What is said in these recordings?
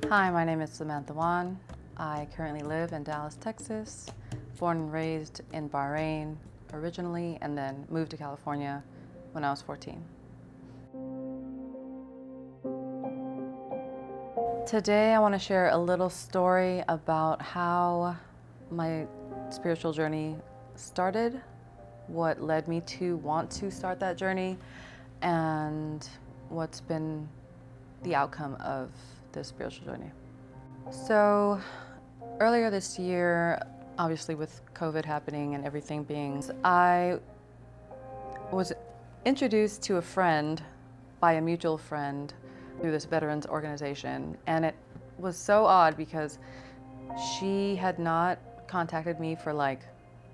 Hi, my name is Samantha Wan. I currently live in Dallas, Texas, born and raised in Bahrain originally, and then moved to California when I was 14. Today I want to share a little story about how my spiritual journey started, what led me to want to start that journey, and what's been the outcome of this spiritual journey. So earlier this year, obviously with COVID happening and everything being, I was introduced to a friend by a mutual friend through this veterans organization. And it was so odd because she had not contacted me for like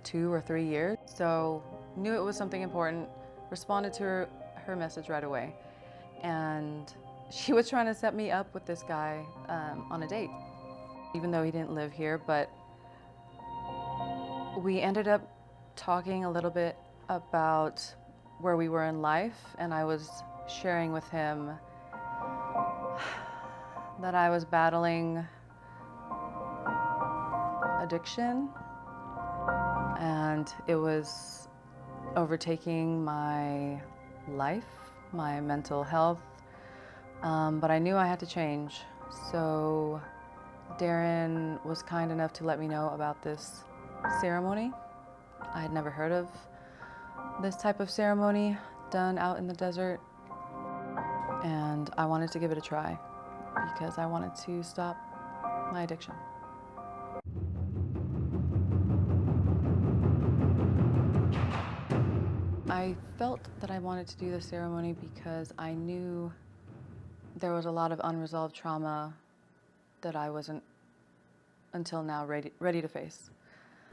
2 or 3 years. So knew it was something important, responded to her message right away. And she was trying to set me up with this guy on a date, even though he didn't live here. But we ended up talking a little bit about where we were in life, and I was sharing with him that I was battling addiction, and it was overtaking my life, my mental health, but I knew I had to change. So Darren was kind enough to let me know about this ceremony. I had never heard of this type of ceremony done out in the desert, and I wanted to give it a try because I wanted to stop my addiction. I felt that I wanted to do the ceremony because I knew there was a lot of unresolved trauma that I wasn't until now ready to face.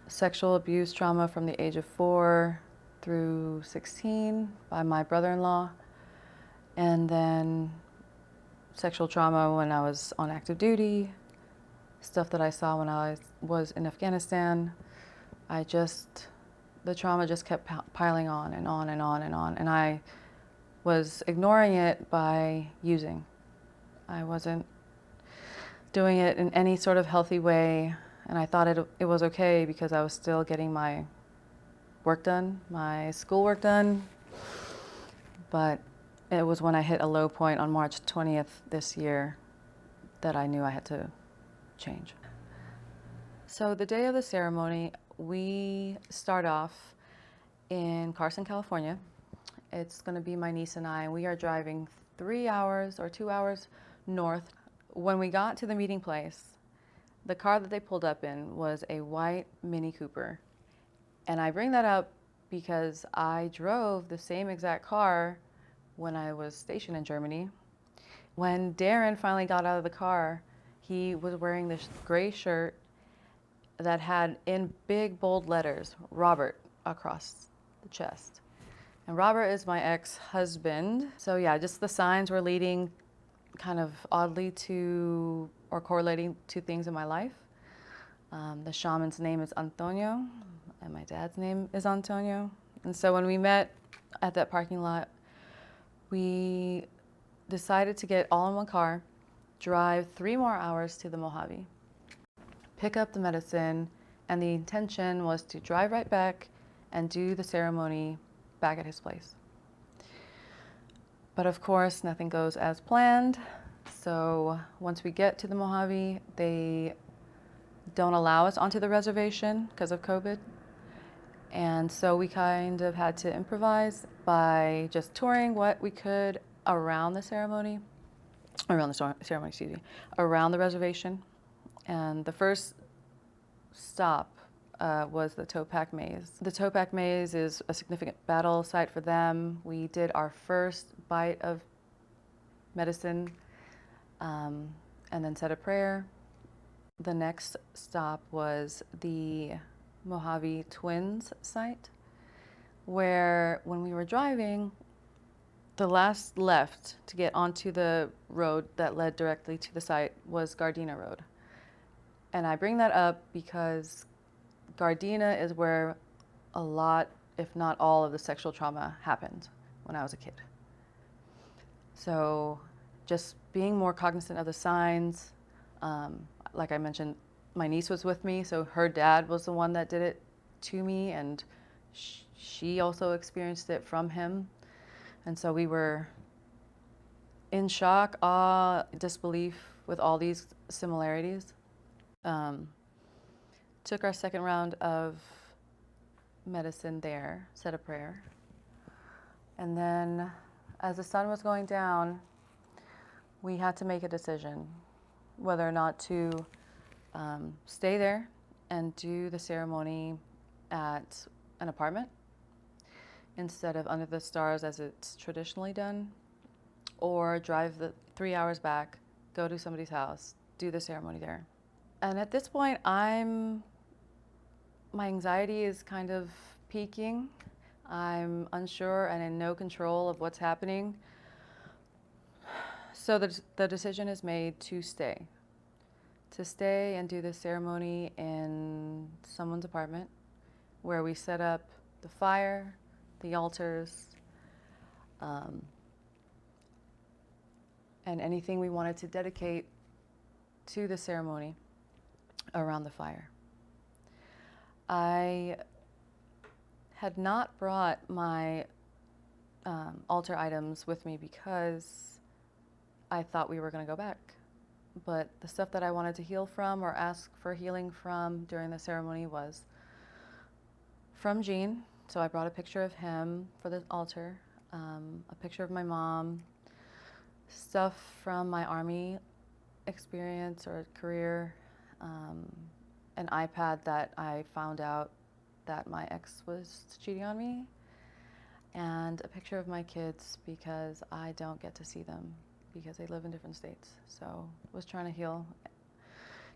Sexual abuse trauma from the age of 4 through 16 by my brother-in-law, and then sexual trauma when I was on active duty, stuff that I saw when I was in Afghanistan. The trauma just kept piling on and on and on and on, and I was ignoring it by using. I wasn't doing it in any sort of healthy way, and I thought it was okay because I was still getting my work done, my schoolwork done. But it was when I hit a low point on March 20th this year that I knew I had to change. So the day of the ceremony, we start off in Carson, California. It's going to be my niece and I, and we are driving 3 hours or 2 hours north. When we got to the meeting place, the car that they pulled up in was a white Mini Cooper. And I bring that up because I drove the same exact car when I was stationed in Germany. When Darren finally got out of the car, he was wearing this gray shirt that had in big bold letters, Robert, across the chest. And Robert is my ex-husband. So yeah, just the signs were leading kind of oddly to, or correlating to things in my life. The shaman's name is Antonio, and my dad's name is Antonio. And so when we met at that parking lot, we decided to get all in one car, drive 3 more hours to the Mojave, pick up the medicine, and the intention was to drive right back and do the ceremony back at his place. But of course, nothing goes as planned. So once we get to the Mojave, they don't allow us onto the reservation because of COVID. And so we kind of had to improvise by just touring what we could around the ceremony, around the reservation. And the first stop was the Topac Maze. The Topac Maze is a significant battle site for them. We did our first bite of medicine and then said a prayer. The next stop was the Mojave Twins site, where when we were driving, the last left to get onto the road that led directly to the site was Gardena Road. And I bring that up because Gardena is where a lot, if not all, of the sexual trauma happened when I was a kid. So just being more cognizant of the signs, Like I mentioned, my niece was with me, so her dad was the one that did it to me, and she also experienced it from him. And so we were in shock, awe, disbelief with all these similarities. Um, Took our second round of medicine there, said a prayer. And then as the sun was going down, we had to make a decision whether or not to stay there and do the ceremony at an apartment instead of under the stars as it's traditionally done, or drive the 3 hours back, go to somebody's house, do the ceremony there. And at this point, my anxiety is kind of peaking. I'm unsure and in no control of what's happening. So the decision is made to stay and do the ceremony in someone's apartment, where we set up the fire, the altars, and anything we wanted to dedicate to the ceremony around the fire. I had not brought my altar items with me because I thought we were going to go back. But the stuff that I wanted to heal from or ask for healing from during the ceremony was from Gene. So I brought a picture of him for the altar, a picture of my mom, stuff from my Army experience or career, an iPad that I found out that my ex was cheating on me, and a picture of my kids because I don't get to see them because they live in different states. So I was trying to heal,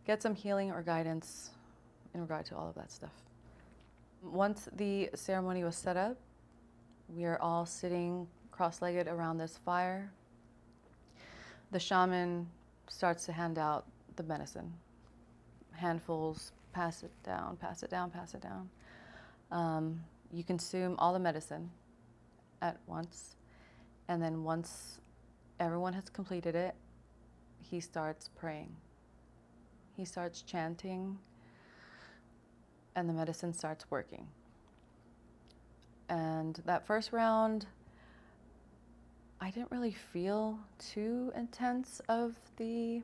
get some healing or guidance in regard to all of that stuff. Once the ceremony was set up, we are all sitting cross-legged around this fire. The shaman starts to hand out the medicine. Handfuls, pass it down, pass it down, pass it down. You consume all the medicine at once, and then once everyone has completed it, he starts praying. He starts chanting, and the medicine starts working. And that first round, I didn't really feel too intense of the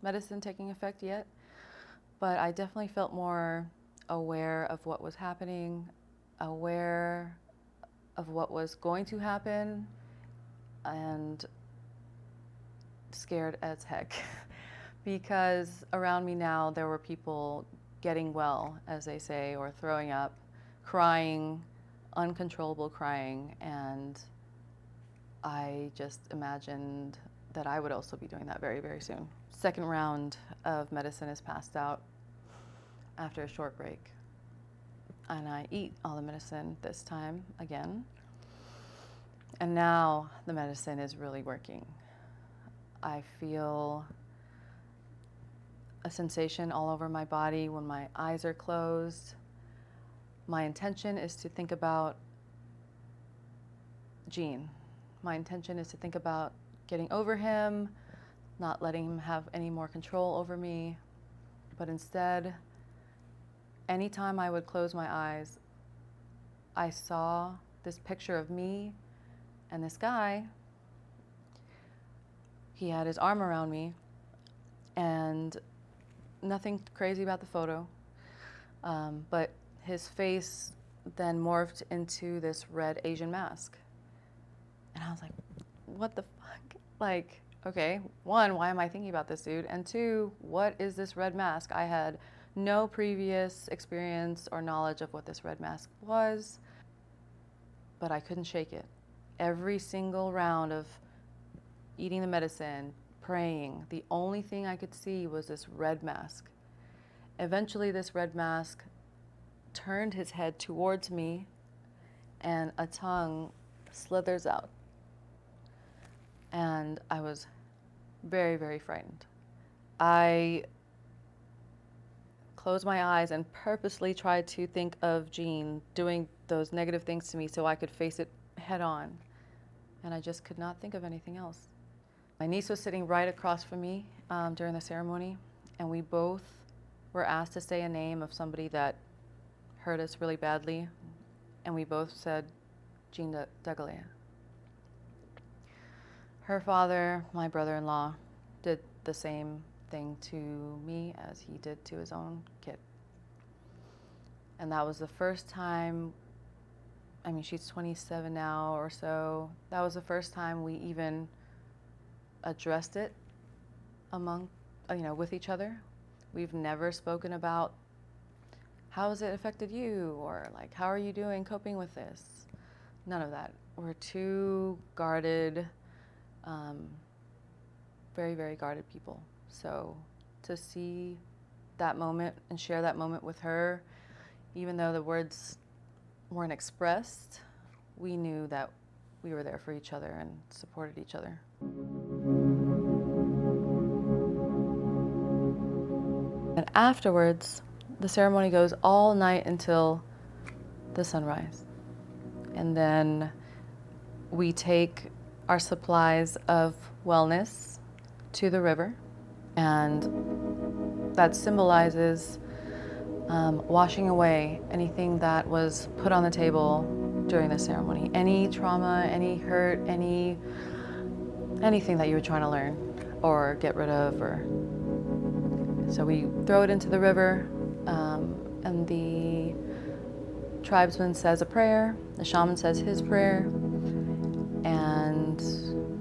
medicine taking effect yet, but I definitely felt more aware of what was happening, aware of what was going to happen, and scared as heck because around me now there were people getting well, as they say, or throwing up, crying, uncontrollable crying, and I just imagined that I would also be doing that very, very soon. Second round of medicine is passed out after a short break, and I eat all the medicine this time again. And now the medicine is really working. I feel a sensation all over my body when my eyes are closed. My intention is to think about Gene. My intention is to think about getting over him, not letting him have any more control over me. But instead, anytime I would close my eyes, I saw this picture of me and this guy. He had his arm around me, and nothing crazy about the photo, but his face then morphed into this red Asian mask. And I was like, what the fuck? Like, okay, one, why am I thinking about this dude? And two, what is this red mask? I had no previous experience or knowledge of what this red mask was, but I couldn't shake it. Every single round of eating the medicine, praying, the only thing I could see was this red mask. Eventually, this red mask turned his head towards me, and a tongue slithers out. And I was very, very frightened. I closed my eyes and purposely tried to think of Gene doing those negative things to me so I could face it head on. And I just could not think of anything else. My niece was sitting right across from me during the ceremony, and we both were asked to say a name of somebody that hurt us really badly, and we both said Jean Degalea. Her father, my brother-in-law, did the same thing to me as he did to his own kid. And that was the first time, I mean, she's 27 now or so. That was the first time we even addressed it among, with each other. We've never spoken about how has it affected you, or like, how are you doing coping with this? None of that. We're two guarded, very, very guarded people. So to see that moment and share that moment with her, even though the words weren't expressed, we knew that we were there for each other and supported each other. And afterwards, the ceremony goes all night until the sunrise. And then we take our supplies of wellness to the river, and that symbolizes washing away anything that was put on the table during the ceremony. Any trauma, any hurt, anything that you were trying to learn or get rid of. So we throw it into the river, and the tribesman says a prayer, the shaman says his prayer, and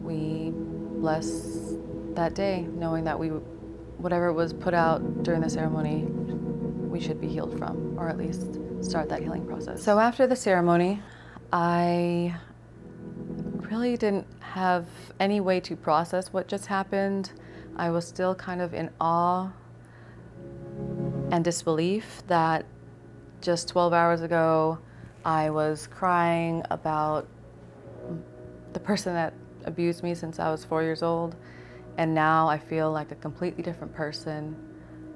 we bless that day, knowing that whatever was put out during the ceremony, we should be healed from, or at least start that healing process. So after the ceremony, I really didn't have any way to process what just happened. I was still kind of in awe and disbelief that just 12 hours ago, I was crying about the person that abused me since I was 4 years old, and now I feel like a completely different person.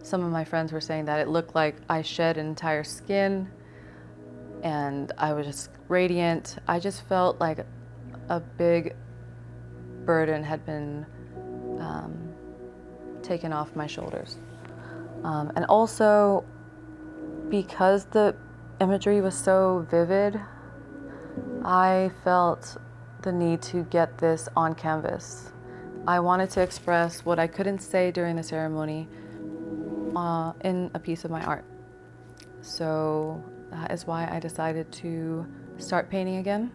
Some of my friends were saying that it looked like I shed an entire skin and I was just radiant. I just felt like a big burden had been taken off my shoulders. And also, because the imagery was so vivid, I felt the need to get this on canvas. I wanted to express what I couldn't say during the ceremony in a piece of my art. So that is why I decided to start painting again.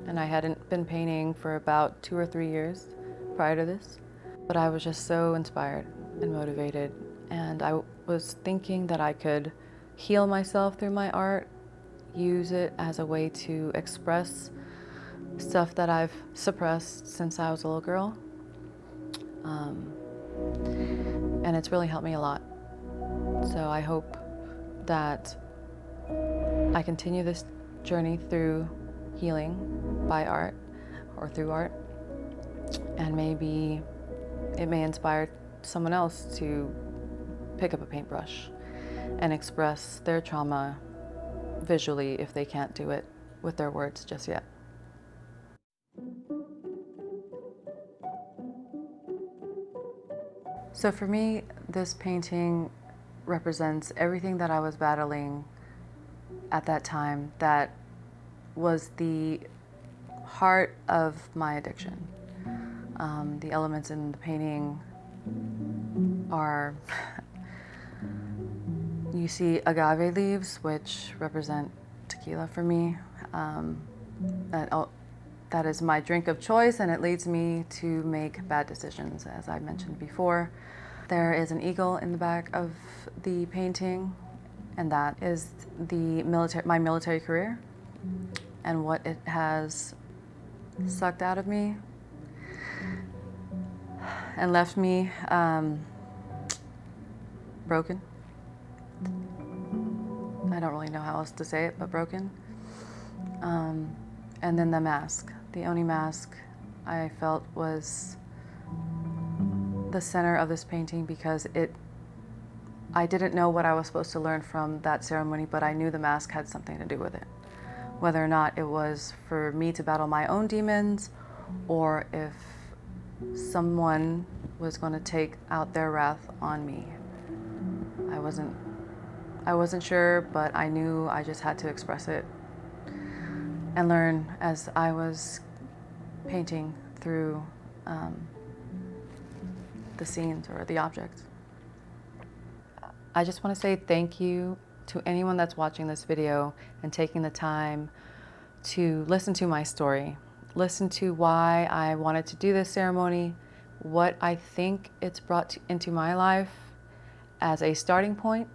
And I hadn't been painting for about 2 or 3 years prior to this. But I was just so inspired and motivated. And I was thinking that I could heal myself through my art, use it as a way to express stuff that I've suppressed since I was a little girl. And it's really helped me a lot. So I hope that I continue this journey through healing by art, or through art, and maybe it may inspire someone else to pick up a paintbrush and express their trauma visually if they can't do it with their words just yet. So for me, this painting represents everything that I was battling at that time that was the heart of my addiction. The elements in the painting are, you see agave leaves, which represent tequila for me. That is my drink of choice, and it leads me to make bad decisions, as I mentioned before. There is an eagle in the back of the painting, and that is my military career and what it has sucked out of me and left me broken. I don't really know how else to say it, but broken. And then the mask. The Oni mask I felt was the center of this painting because I didn't know what I was supposed to learn from that ceremony, but I knew the mask had something to do with it. Whether or not it was for me to battle my own demons, or if someone was going to take out their wrath on me. I wasn't sure, but I knew I just had to express it and learn as I was painting through the scenes or the objects. I just want to say thank you to anyone that's watching this video and taking the time to listen to my story, listen to why I wanted to do this ceremony, what I think it's brought into my life as a starting point,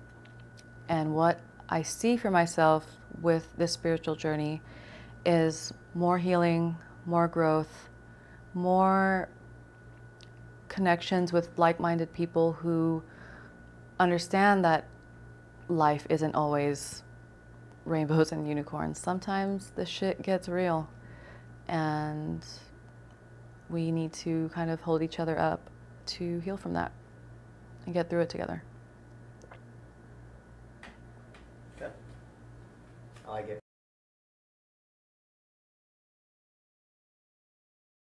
and what I see for myself with this spiritual journey is more healing, more growth, more connections with like-minded people who understand that life isn't always rainbows and unicorns. Sometimes the shit gets real, and we need to kind of hold each other up to heal from that and get through it together. Okay. I like it.